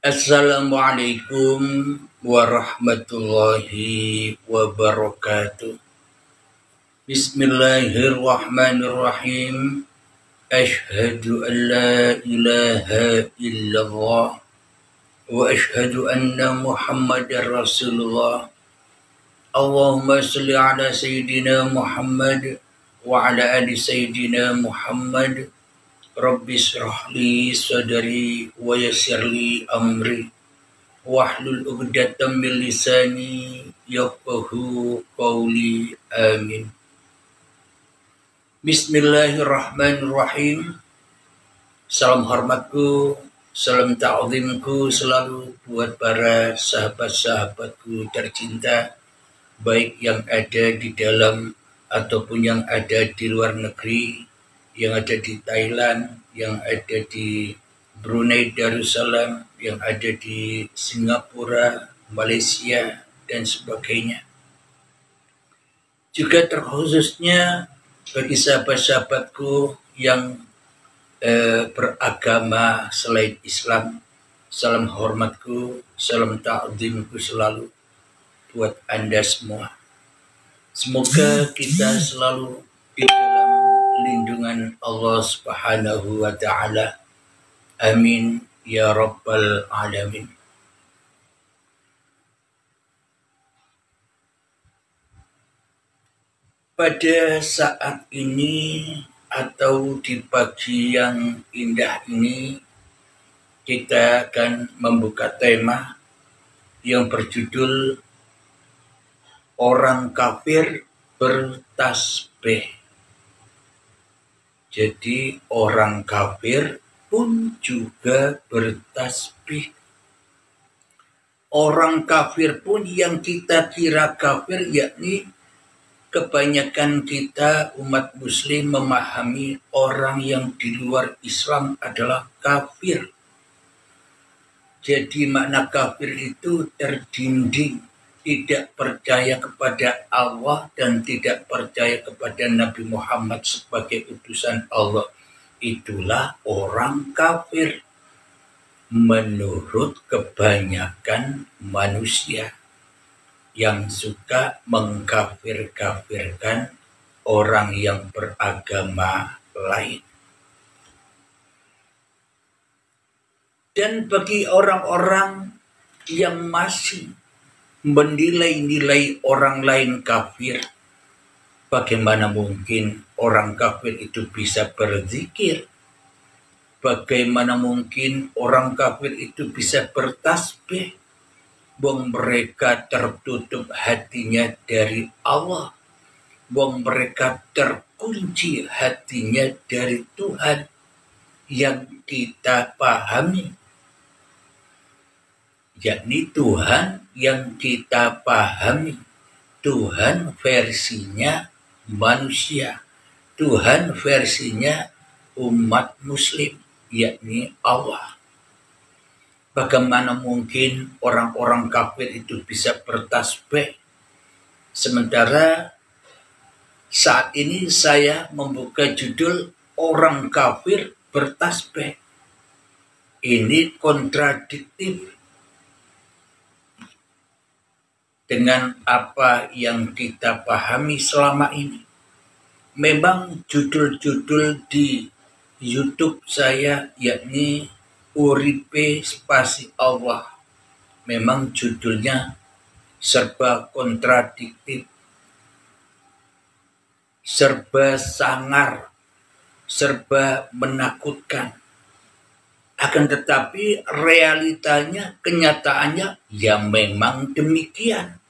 Assalamualaikum warahmatullahi wabarakatuh. Bismillahirrahmanirrahim. Ashhadu an la ilaha illallah wa ashhadu anna Muhammadar Rasulullah. Allahumma salli ala Sayyidina Muhammad wa ala ali Sayyidina Muhammad. Rabbi shrah li sadri wa yassir li amri wahlul 'uqdatam min lisani yafqahu qawli. Amin. Bismillahirrahmanirrahim. Salam hormatku, salam ta'zimku selalu buat para sahabat-sahabatku tercinta, baik yang ada di dalam ataupun yang ada di luar negeri, yang ada di Thailand, yang ada di Brunei Darussalam, yang ada di Singapura, Malaysia, dan sebagainya. Juga terkhususnya bagi sahabat-sahabatku yang beragama selain Islam, salam hormatku, salam ta'zimku selalu buat Anda semua. Semoga kita selalu di dalam lindungan Allah Subhanahu wa Ta'ala. Amin ya Rabbal Alamin. Pada saat ini atau di pagi yang indah ini, kita akan membuka tema yang berjudul Orang Kafir Bertasbih. Jadi orang kafir pun juga bertasbih. Orang kafir pun yang kita kira kafir, yakni kebanyakan kita umat muslim memahami orang yang di luar Islam adalah kafir. Jadi makna kafir itu terdinding, tidak percaya kepada Allah dan tidak percaya kepada Nabi Muhammad sebagai utusan Allah. Itulah orang kafir menurut kebanyakan manusia yang suka mengkafir-kafirkan orang yang beragama lain. Dan bagi orang-orang yang masih menilai-nilai orang lain kafir, bagaimana mungkin orang kafir itu bisa berzikir? Bagaimana mungkin orang kafir itu bisa bertasbih? Wong mereka tertutup hatinya dari Allah. Wong mereka terkunci hatinya dari Tuhan yang kita pahami, yakni Tuhan yang kita pahami, Tuhan versinya manusia, Tuhan versinya umat muslim, yakni Allah. Bagaimana mungkin orang-orang kafir itu bisa bertasbih? Sementara saat ini saya membuka judul Orang Kafir Bertasbih. Ini kontradiktif dengan apa yang kita pahami selama ini. Memang judul-judul di YouTube saya, yakni Uripe Spasi Allah, memang judulnya serba kontradiktif, serba sangar, serba menakutkan. Akan tetapi realitanya, kenyataannya ya memang demikian.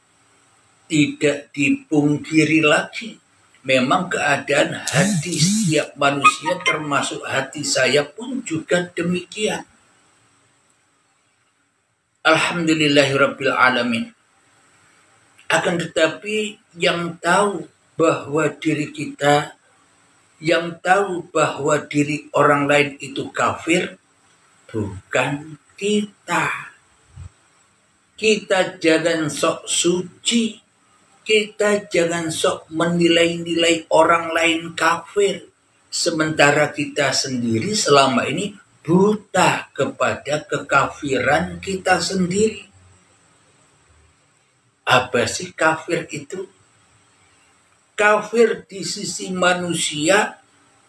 Tidak dipungkiri lagi. Memang keadaan hati setiap manusia, termasuk hati saya pun juga demikian. Alhamdulillahirabbil alamin. Akan tetapi yang tahu bahwa diri kita, yang tahu bahwa diri orang lain itu kafir, bukan kita. Kita jangan sok suci, kita jangan sok menilai-nilai orang lain kafir, sementara kita sendiri selama ini buta kepada kekafiran kita sendiri. Apa sih kafir itu? Kafir di sisi manusia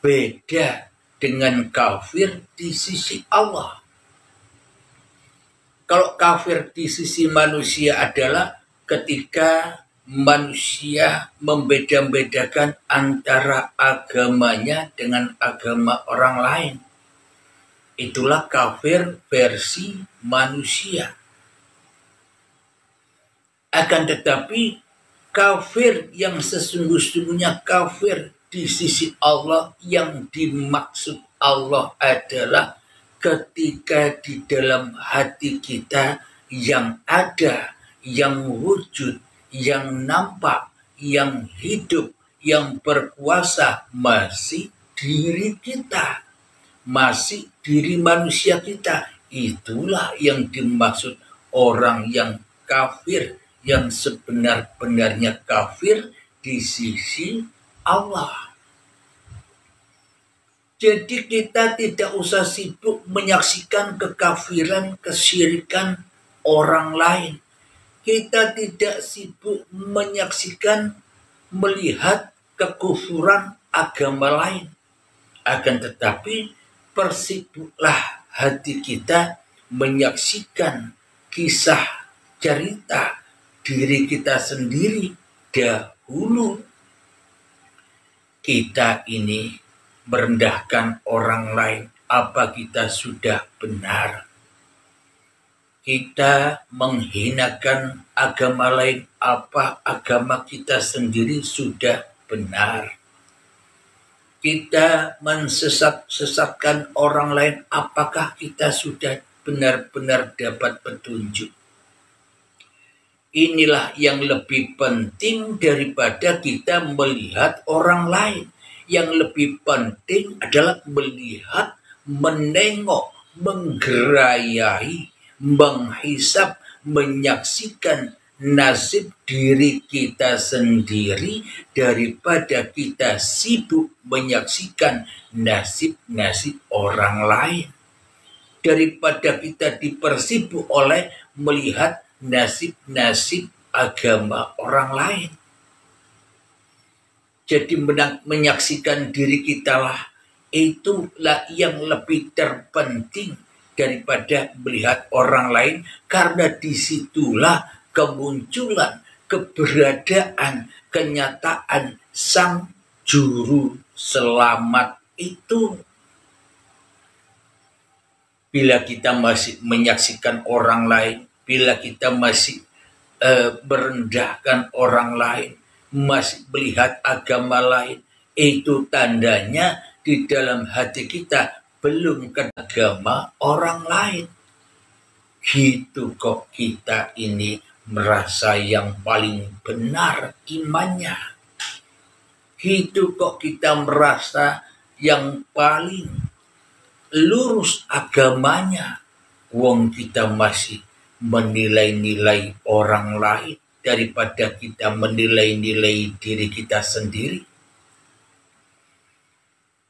beda dengan kafir di sisi Allah. Kalau kafir di sisi manusia adalah ketika manusia membeda-bedakan antara agamanya dengan agama orang lain. Itulah kafir versi manusia. Akan tetapi kafir yang sesungguh-sungguhnya kafir di sisi Allah, yang dimaksud Allah adalah ketika di dalam hati kita yang ada, yang wujud, yang nampak, yang hidup, yang berkuasa masih diri kita, masih diri manusia kita. Itulah yang dimaksud orang yang kafir, yang sebenar-benarnya kafir di sisi Allah. Jadi kita tidak usah sibuk menyaksikan kekafiran, kesyirikan orang lain. Kita tidak sibuk menyaksikan, melihat kekufuran agama lain. Akan tetapi persibuklah hati kita menyaksikan kisah cerita diri kita sendiri dahulu. Kita ini merendahkan orang lain, apa kita sudah benar? Kita menghinakan agama lain, apa agama kita sendiri sudah benar? Kita mensesatkan orang lain, apakah kita sudah benar-benar dapat petunjuk? Inilah yang lebih penting daripada kita melihat orang lain. Yang lebih penting adalah melihat, menengok, menggerayai, menghisap, menyaksikan nasib diri kita sendiri daripada kita sibuk menyaksikan nasib-nasib orang lain. Daripada kita dipersibuk oleh melihat nasib-nasib agama orang lain. Jadi menyaksikan diri kita lah, itulah yang lebih terpenting daripada melihat orang lain, karena disitulah kemunculan, keberadaan, kenyataan sang juru selamat itu. Bila kita masih menyaksikan orang lain, bila kita masih merendahkan orang lain, masih melihat agama lain, itu tandanya di dalam hati kita belum ke agama orang lain. Gitu kok kita ini merasa yang paling benar imannya. Gitu kok kita merasa yang paling lurus agamanya. Wong kita masih menilai-nilai orang lain daripada kita menilai-nilai diri kita sendiri.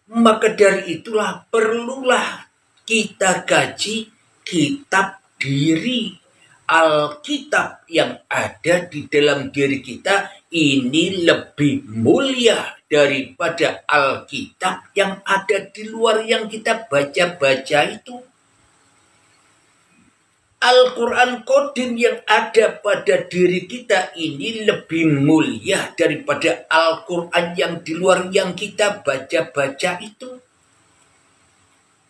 Maka dari itulah perlulah kita kaji kitab diri. Alkitab yang ada di dalam diri kita ini lebih mulia daripada Alkitab yang ada di luar yang kita baca-baca itu. Al-Quran Qadim yang ada pada diri kita ini lebih mulia daripada Al-Quran yang di luar yang kita baca-baca itu.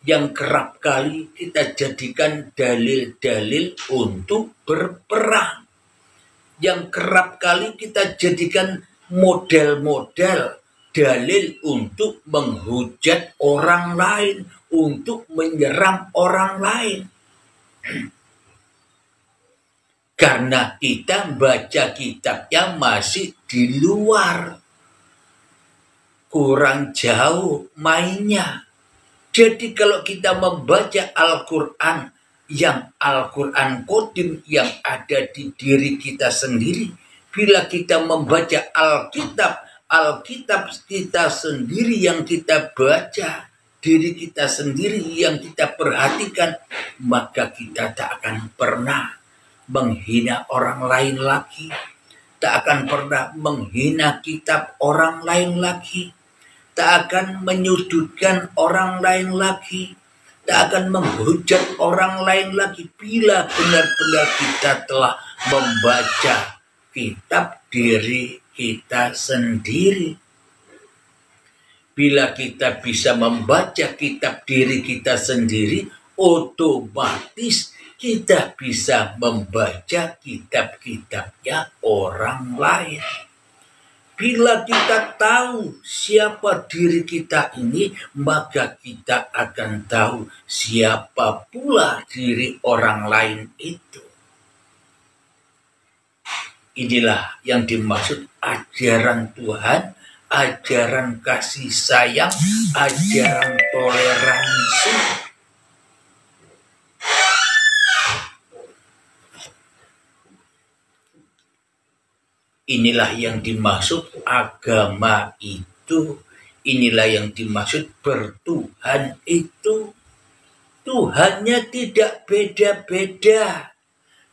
Yang kerap kali kita jadikan dalil-dalil untuk berperang. Yang kerap kali kita jadikan model-model dalil untuk menghujat orang lain, untuk menyerang orang lain. Karena kita baca kitabnya masih di luar. Kurang jauh mainnya. Jadi kalau kita membaca Al-Quran, yang Al-Quran Qadim yang ada di diri kita sendiri. Bila kita membaca Alkitab, Alkitab kita sendiri yang kita baca. diri kita sendiri yang kita perhatikan, maka kita tak akan pernah menghina orang lain lagi, tak akan pernah menghina kitab orang lain lagi, tak akan menyudutkan orang lain lagi, tak akan menghujat orang lain lagi bila benar-benar kita telah membaca kitab diri kita sendiri. Bila kita bisa membaca kitab diri kita sendiri, otomatis kita bisa membaca kitab-kitabnya orang lain. Bila kita tahu siapa diri kita ini, maka kita akan tahu siapa pula diri orang lain itu. Inilah yang dimaksud ajaran Tuhan, ajaran kasih sayang, ajaran toleransi. Inilah yang dimaksud agama itu. Inilah yang dimaksud bertuhan itu. Tuhannya tidak beda-beda.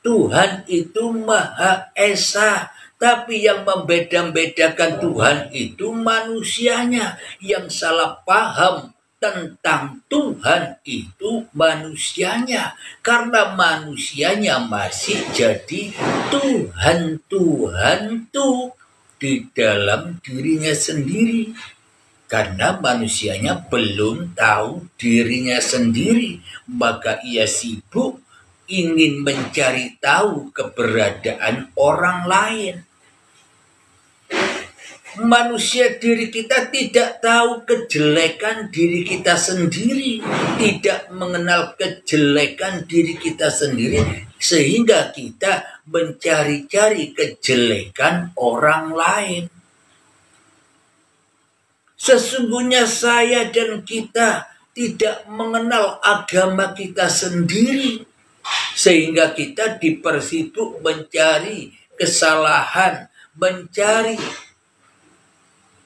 Tuhan itu Maha Esa. Tapi yang membeda-bedakan Tuhan itu manusianya. Yang salah paham tentang Tuhan itu manusianya. Karena manusianya masih jadi Tuhan-Tuhan tuh di dalam dirinya sendiri. Karena manusianya belum tahu dirinya sendiri, maka ia sibuk ingin mencari tahu keberadaan orang lain. Manusia diri kita tidak tahu kejelekan diri kita sendiri, tidak mengenal kejelekan diri kita sendiri, sehingga kita mencari-cari kejelekan orang lain. Sesungguhnya saya dan kita tidak mengenal agama kita sendiri, sehingga kita dipersibuk mencari kesalahan, mencari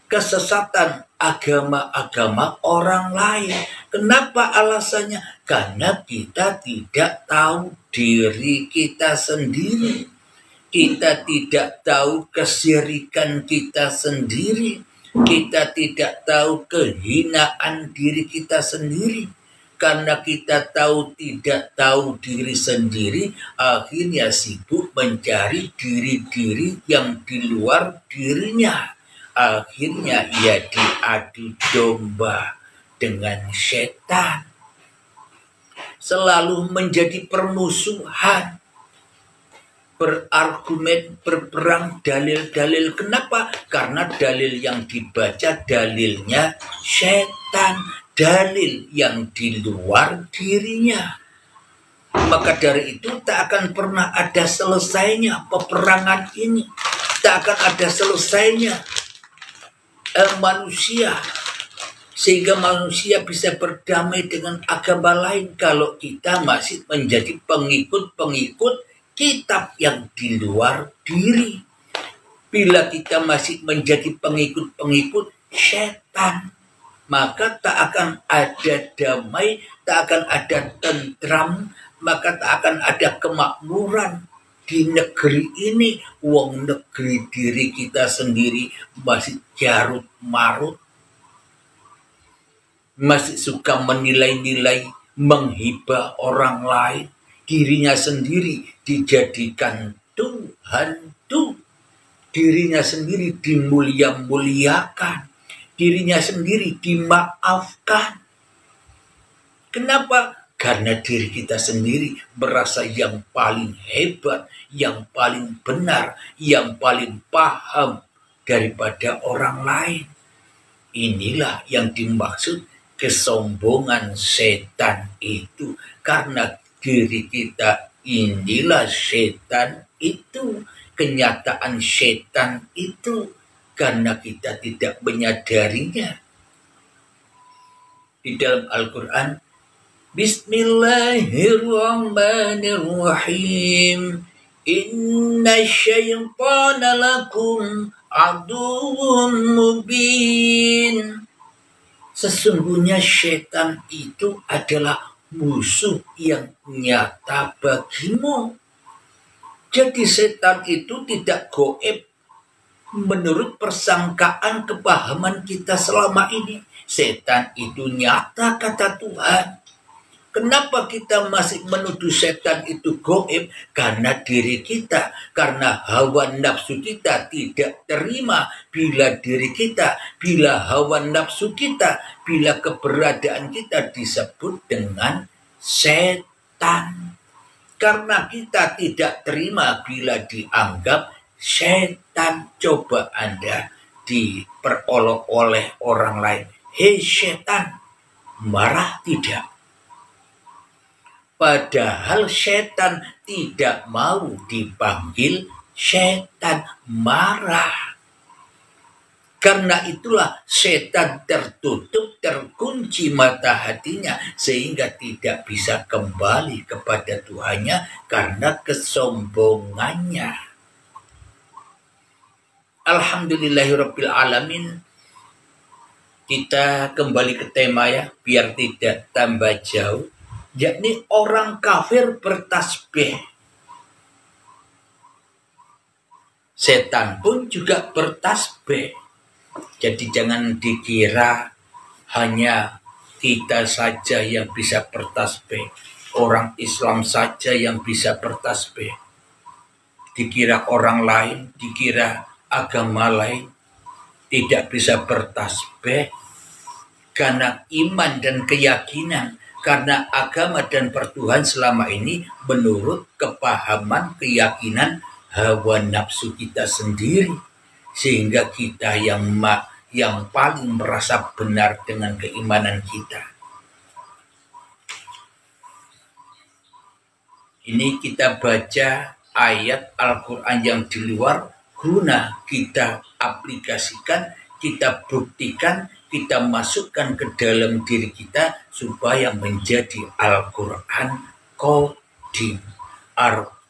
kesesatan agama-agama orang lain. Kenapa alasannya? Karena kita tidak tahu diri kita sendiri. Kita tidak tahu kesyirikan kita sendiri. Kita tidak tahu kehinaan diri kita sendiri. Karena kita tidak tahu diri sendiri, akhirnya sibuk mencari diri-diri yang di luar dirinya. Akhirnya ia diadu domba dengan setan. Selalu menjadi permusuhan. Berargumen, berperang, dalil-dalil. Kenapa? Karena dalil yang dibaca dalilnya setan. Dalil yang di luar dirinya. Maka dari itu tak akan pernah ada selesainya peperangan ini. Tak akan ada selesainya manusia, sehingga manusia bisa berdamai dengan agama lain kalau kita masih menjadi pengikut-pengikut kitab yang di luar diri. Bila kita masih menjadi pengikut-pengikut setan, maka tak akan ada damai, tak akan ada tentram, maka tak akan ada kemakmuran di negeri ini. Wong negeri diri kita sendiri masih jarut marut, masih suka menilai-nilai, menghibah orang lain. Dirinya sendiri dijadikan Tuhan tuh, dirinya sendiri dimulia-muliakan, dirinya sendiri dimaafkan. Kenapa? Karena diri kita sendiri merasa yang paling hebat, yang paling benar, yang paling paham daripada orang lain. Inilah yang dimaksud kesombongan setan itu. Karena diri kita inilah setan itu, kenyataan setan itu, karena kita tidak menyadarinya. Di dalam Al-Quran, Bismillahirrahmanirrahim. Inna syaitana lakum aduwwun mubin. Sesungguhnya setan itu adalah musuh yang nyata bagimu. Jadi setan itu tidak goib menurut persangkaan kepahaman kita selama ini. Setan itu nyata, kata Tuhan. Kenapa kita masih menuduh setan itu goib? Karena diri kita, karena hawa nafsu kita tidak terima bila diri kita, bila hawa nafsu kita, bila keberadaan kita disebut dengan setan. Karena kita tidak terima bila dianggap setan. Coba Anda diperolok oleh orang lain, hei setan, marah tidak? Padahal setan tidak mau dipanggil setan, marah. Karena itulah setan tertutup, terkunci mata hatinya, sehingga tidak bisa kembali kepada Tuhannya karena kesombongannya. Alhamdulillahirrabbilalamin. Kita kembali ke tema ya, biar tidak tambah jauh. Yakni orang kafir bertasbih. Setan pun juga bertasbih. Jadi jangan dikira hanya kita saja yang bisa bertasbih. Orang Islam saja yang bisa bertasbih. Dikira orang lain, dikira agama lain tidak bisa bertasbih karena iman dan keyakinan. Karena agama dan pertuhan selama ini menurut kepahaman, keyakinan, hawa nafsu kita sendiri. Sehingga kita yang paling merasa benar dengan keimanan kita. Ini kita baca ayat Al-Quran yang di luar, guna kita aplikasikan, kita buktikan, kita masukkan ke dalam diri kita supaya menjadi Al-Quran Qadim,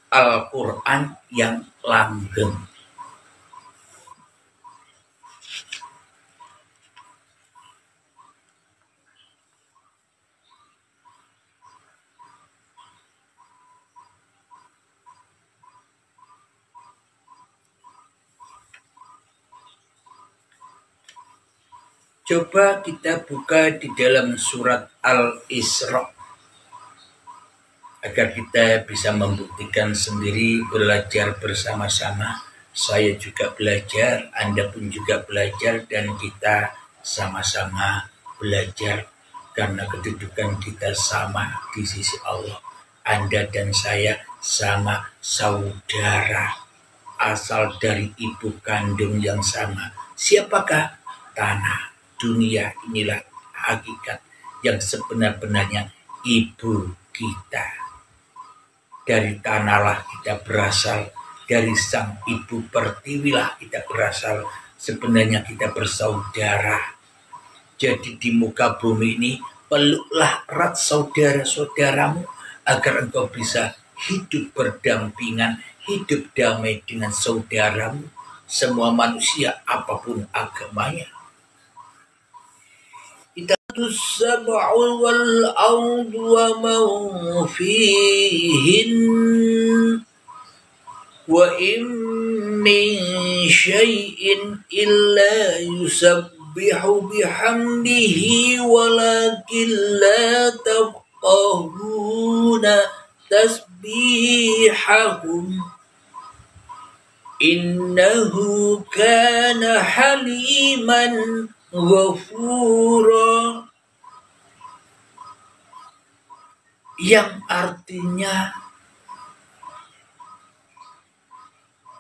Al-Quran yang langgeng. Coba kita buka di dalam surat Al-Isra agar kita bisa membuktikan sendiri, belajar bersama-sama. Saya juga belajar, Anda pun juga belajar, dan kita sama-sama belajar karena kedudukan kita sama di sisi Allah. Anda dan saya sama saudara, asal dari ibu kandung yang sama. Siapakah? Tanah. Dunia inilah hakikat yang sebenar-benarnya ibu kita. Dari tanahlah kita berasal, dari sang ibu pertiwilah kita berasal. Sebenarnya kita bersaudara. Jadi di muka bumi ini peluklah erat saudara-saudaramu agar engkau bisa hidup berdampingan, hidup damai dengan saudaramu. Semua manusia apapun agamanya. السبع والأرض ومن فيهن وإن من شيء إلا يسبح بحمده ولكن لا تفقهون تسبيحهم إنه كان حليما غفورا, yang artinya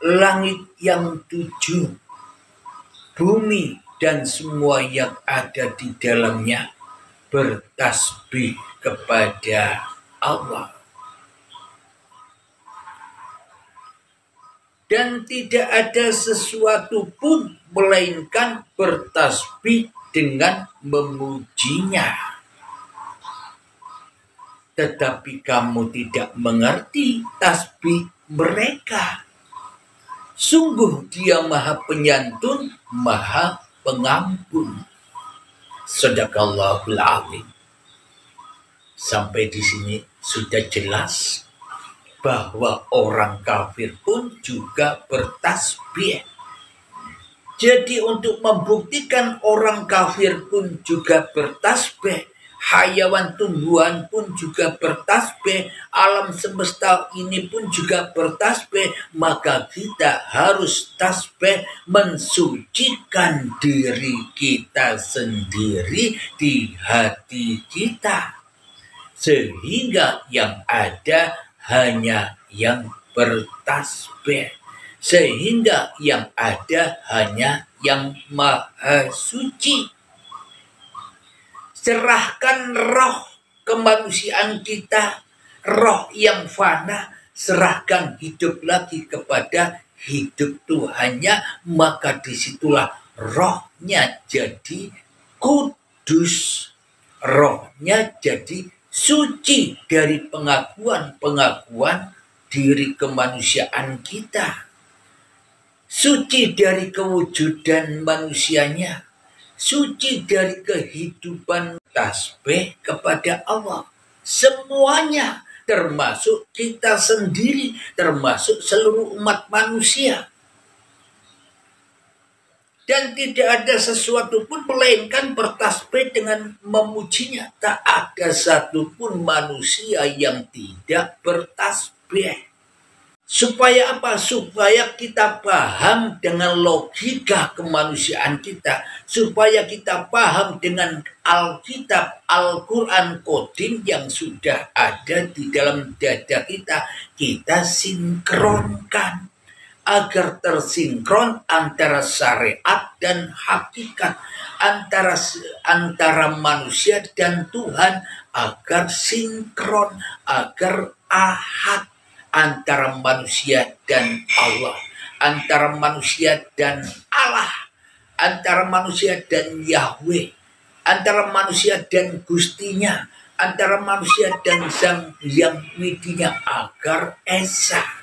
langit yang 7, bumi dan semua yang ada di dalamnya bertasbih kepada Allah. Dan tidak ada sesuatu pun melainkan bertasbih dengan memujinya. Tetapi kamu tidak mengerti tasbih mereka. Sungguh Dia Maha Penyantun, Maha Pengampun. Shadaqallahul Azim. Sampai di sini sudah jelas bahwa orang kafir pun juga bertasbih. Jadi untuk membuktikan orang kafir pun juga bertasbih, hayawan tumbuhan pun juga bertasbih, alam semesta ini pun juga bertasbih, maka kita harus tasbih mensucikan diri kita sendiri di hati kita. Sehingga yang ada hanya yang bertasbih. Sehingga yang ada hanya yang maha suci. Serahkan roh kemanusiaan kita, roh yang fana, serahkan hidup lagi kepada hidup Tuhannya, maka disitulah rohnya jadi kudus, rohnya jadi suci dari pengakuan-pengakuan diri kemanusiaan kita, suci dari kewujudan manusianya, suci dari kehidupan tasbih kepada Allah. Semuanya, termasuk kita sendiri, termasuk seluruh umat manusia. Dan tidak ada sesuatu pun melainkan bertasbih dengan memujinya. Tak ada satupun manusia yang tidak bertasbih. Supaya apa? Supaya kita paham dengan logika kemanusiaan kita. Supaya kita paham dengan Alkitab, Al-Quran Qadim yang sudah ada di dalam dada kita. Kita sinkronkan. Agar tersinkron antara syariat dan hakikat, antara manusia dan Tuhan, agar sinkron, agar ahad antara manusia dan Allah, antara manusia dan Allah, antara manusia dan Yahweh, antara manusia dan Gustinya, antara manusia dan Sang Hyang Widinya, agar esa.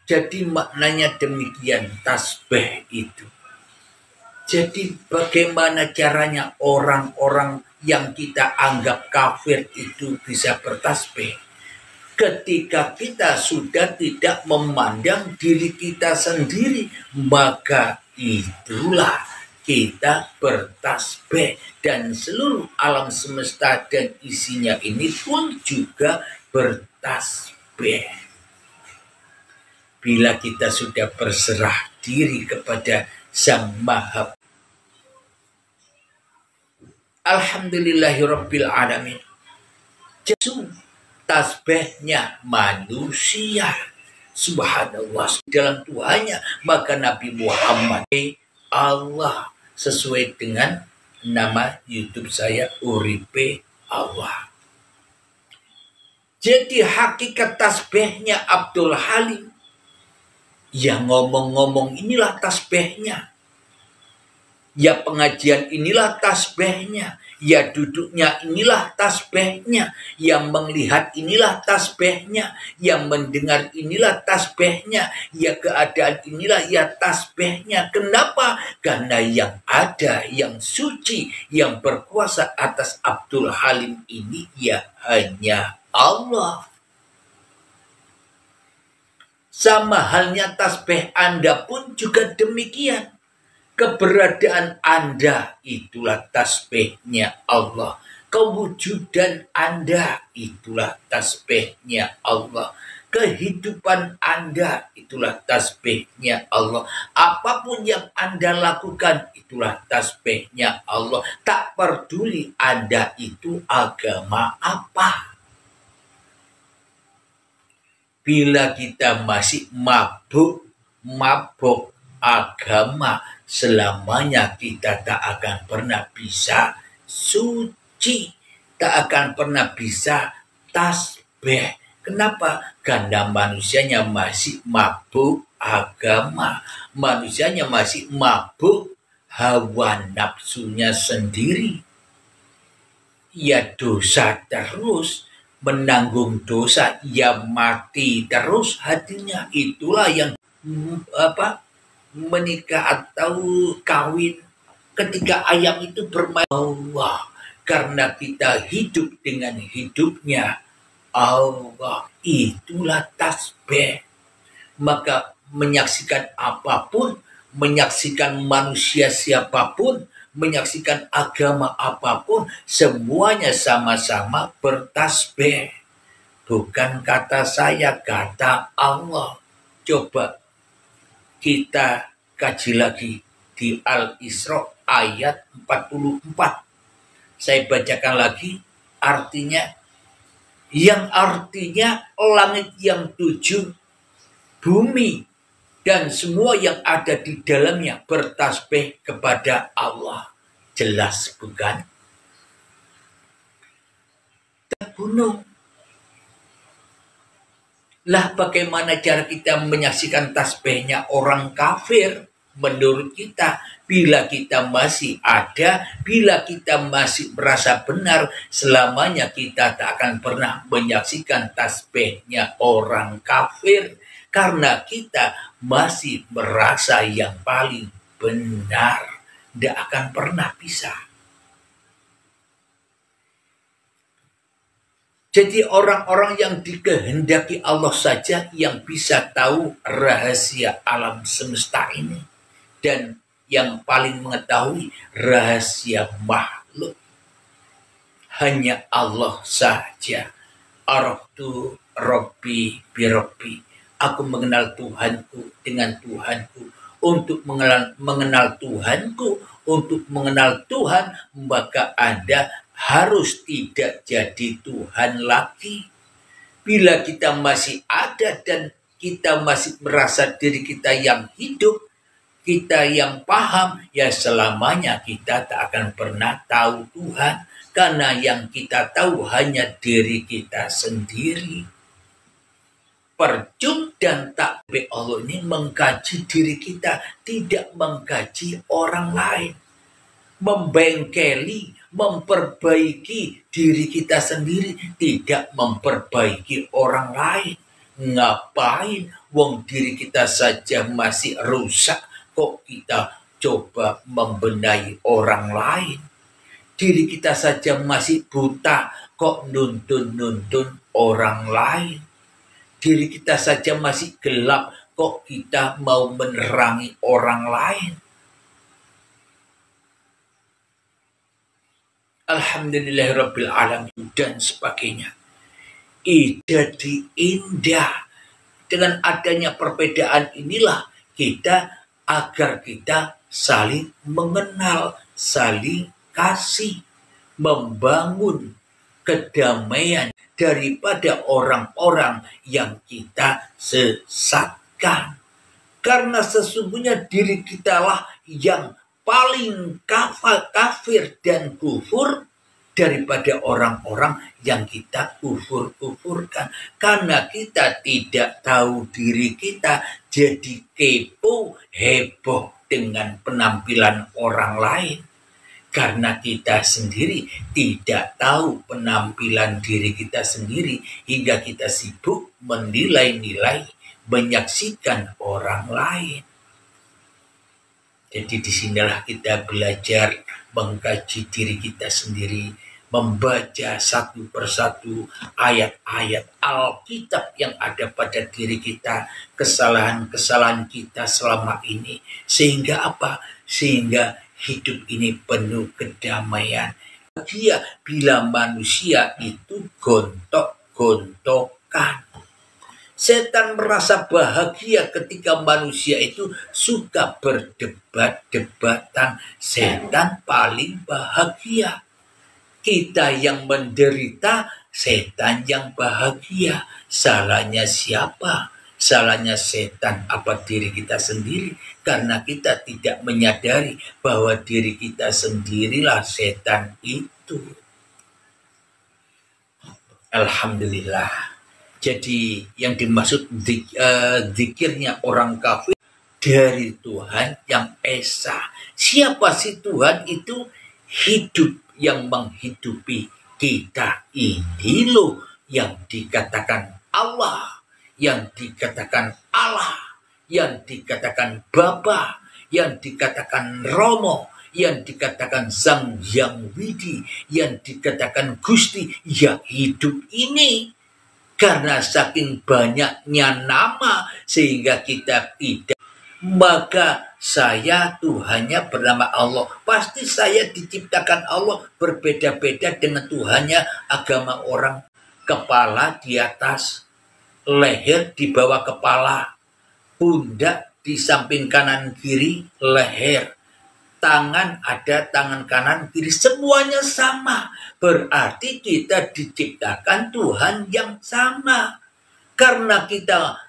Jadi maknanya demikian tasbih itu. Jadi bagaimana caranya orang-orang yang kita anggap kafir itu bisa bertasbih? Ketika kita sudah tidak memandang diri kita sendiri, maka itulah kita bertasbih. Dan seluruh alam semesta dan isinya ini pun juga bertasbih. Bila kita sudah berserah diri kepada Sang Maha. Alhamdulillahirabbil alamin. Justru tasbihnya manusia. Subhanallah, dalam Tuhannya, maka Nabi Muhammad Allah sesuai dengan nama YouTube saya, Uripe Allah. Jadi hakikat tasbihnya Abdul Halim. Ya ngomong-ngomong inilah tasbihnya. Ya pengajian inilah tasbihnya. Ya duduknya inilah tasbihnya. Yang melihat inilah tasbihnya. Yang mendengar inilah tasbihnya. Ya keadaan inilah ya tasbihnya. Kenapa? Karena yang ada, yang suci, yang berkuasa atas Abdul Halim ini ya hanya Allah. Sama halnya tasbih Anda pun juga demikian. Keberadaan Anda itulah tasbihnya Allah. Kewujudan Anda itulah tasbihnya Allah. Kehidupan Anda itulah tasbihnya Allah. Apapun yang Anda lakukan itulah tasbihnya Allah. Tak peduli Anda itu agama apa. Bila kita masih mabuk agama, selamanya kita tak akan pernah bisa suci, tak akan pernah bisa tasbih. Kenapa? Karena manusianya masih mabuk agama, manusianya masih mabuk hawa nafsunya sendiri. Ya dosa terus, menanggung dosa, ya mati terus hatinya. Itulah yang menikah atau kawin, ketika ayam itu bermain Allah, karena kita hidup dengan hidupnya Allah, itulah tasbih. Maka menyaksikan apapun, menyaksikan manusia siapapun, menyaksikan agama apapun, semuanya sama-sama bertasbih. Bukan kata saya, kata Allah. Coba kita kaji lagi di Al-Isra ayat 44. Saya bacakan lagi artinya, yang artinya langit yang 7, bumi dan semua yang ada di dalamnya bertasbih kepada Allah. Jelas bukan? Gunung. Lah bagaimana cara kita menyaksikan tasbihnya orang kafir? Menurut kita, bila kita masih ada, bila kita masih merasa benar, selamanya kita tak akan pernah menyaksikan tasbihnya orang kafir. Karena kita masih merasa yang paling benar. Tidak akan pernah bisa. Jadi orang-orang yang dikehendaki Allah saja yang bisa tahu rahasia alam semesta ini. Dan yang paling mengetahui rahasia makhluk. Hanya Allah saja. Araftu Rabbi birabbi. Aku mengenal Tuhanku dengan Tuhanku. Untuk mengenal Tuhanku, untuk mengenal Tuhan, maka Anda harus tidak jadi Tuhan lagi. Bila kita masih ada dan kita masih merasa diri kita yang hidup, kita yang paham, ya selamanya kita tak akan pernah tahu Tuhan. Karena yang kita tahu hanya diri kita sendiri. Percuma dan takbir Allah ini mengkaji diri kita, tidak mengkaji orang lain. Membengkeli, memperbaiki diri kita sendiri, tidak memperbaiki orang lain. Ngapain? Wong diri kita saja masih rusak, kok kita coba membenahi orang lain? Diri kita saja masih buta, kok nuntun-nuntun orang lain? Diri kita saja masih gelap, kok kita mau menerangi orang lain? Alhamdulillahirrabbilalamin dan sebagainya. Jadi indah. Dengan adanya perbedaan inilah agar kita saling mengenal, saling kasih, membangun kedamaian daripada orang-orang yang kita sesatkan. Karena sesungguhnya diri kitalah yang paling kafir dan kufur daripada orang-orang yang kita kufur-kufurkan. Karena kita tidak tahu diri kita, jadi kepo, heboh dengan penampilan orang lain. Karena kita sendiri tidak tahu penampilan diri kita sendiri, hingga kita sibuk menilai-nilai, menyaksikan orang lain. Jadi disinilah kita belajar mengkaji diri kita sendiri, membaca satu persatu ayat-ayat Alkitab yang ada pada diri kita, kesalahan-kesalahan kita selama ini. Sehingga apa? Sehingga hidup ini penuh kedamaian. Bahagia bila manusia itu gontok-gontokan. Setan merasa bahagia ketika manusia itu suka berdebat-debatan. Setan paling bahagia. Kita yang menderita, setan yang bahagia. Salahnya siapa? Salahnya setan apa diri kita sendiri? Karena kita tidak menyadari bahwa diri kita sendirilah setan itu. Alhamdulillah. Jadi yang dimaksud zikirnya orang kafir dari Tuhan yang Esa. Siapa sih Tuhan itu? Hidup yang menghidupi kita. Ini loh yang dikatakan Allah. Yang dikatakan Allah. yang dikatakan Bapa, yang dikatakan Romo, yang dikatakan Sang Hyang Widi, yang dikatakan Gusti, ya hidup ini. Karena saking banyaknya nama sehingga kita tidak, maka saya Tuhannya bernama Allah. Pasti saya diciptakan Allah berbeda-beda dengan Tuhannya. Agama orang, kepala di atas, leher di bawah kepala, pundak di samping kanan kiri leher, tangan ada tangan kanan kiri, semuanya sama. Berarti kita diciptakan Tuhan yang sama. Karena kita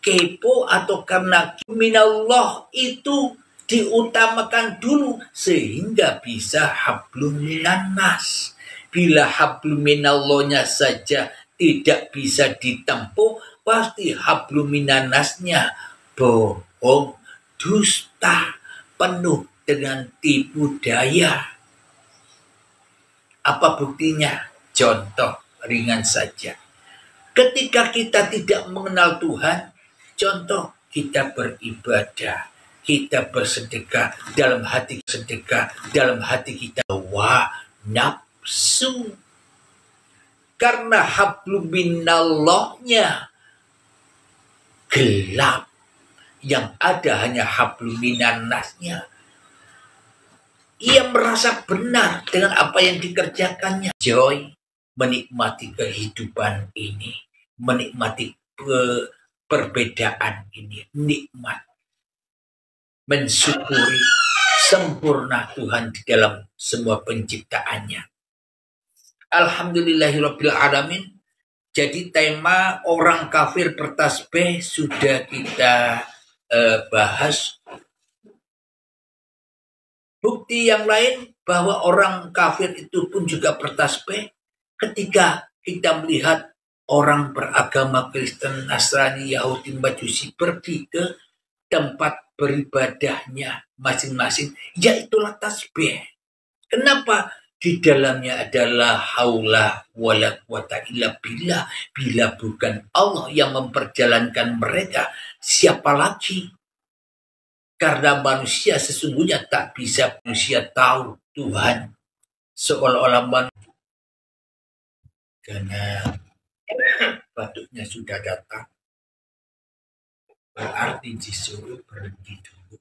kepo atau karena minallah itu diutamakan dulu sehingga bisa hablum minannas. Bila hablum minallahnya saja tidak bisa ditempuh, pasti hablum minannasnya bohong, dusta, penuh dengan tipu daya. Apa buktinya? Contoh ringan saja. Ketika kita tidak mengenal Tuhan, contoh kita beribadah, kita bersedekah, dalam hati sedekah, dalam hati kita hawa nafsu. Karena hablum minallahnya gelap, yang ada hanya hablum minannasnya. Ia merasa benar dengan apa yang dikerjakannya. Joy, menikmati kehidupan ini, menikmati perbedaan ini, nikmat, mensyukuri sempurna Tuhan di dalam semua penciptaannya. Alhamdulillahirabbil alamin. Jadi tema orang kafir bertasbih sudah kita bahas. Bukti yang lain bahwa orang kafir itu pun juga bertasbih ketika kita melihat orang beragama Kristen, Nasrani, Yahudi, Majusi pergi ke tempat beribadahnya masing-masing, yaitulah tasbih. Kenapa? Di dalamnya adalah haula wala quwata illa billah. Bila bukan Allah yang memperjalankan mereka, siapa lagi? Karena manusia sesungguhnya tak bisa manusia tahu Tuhan seolah-olah manusia. Karena batuknya sudah datang, berarti disuruh berhenti dulu.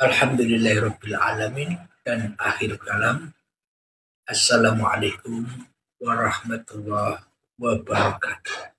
Alhamdulillahirabbil alamin. Dan akhir kalam, assalamualaikum warahmatullahi wabarakatuh.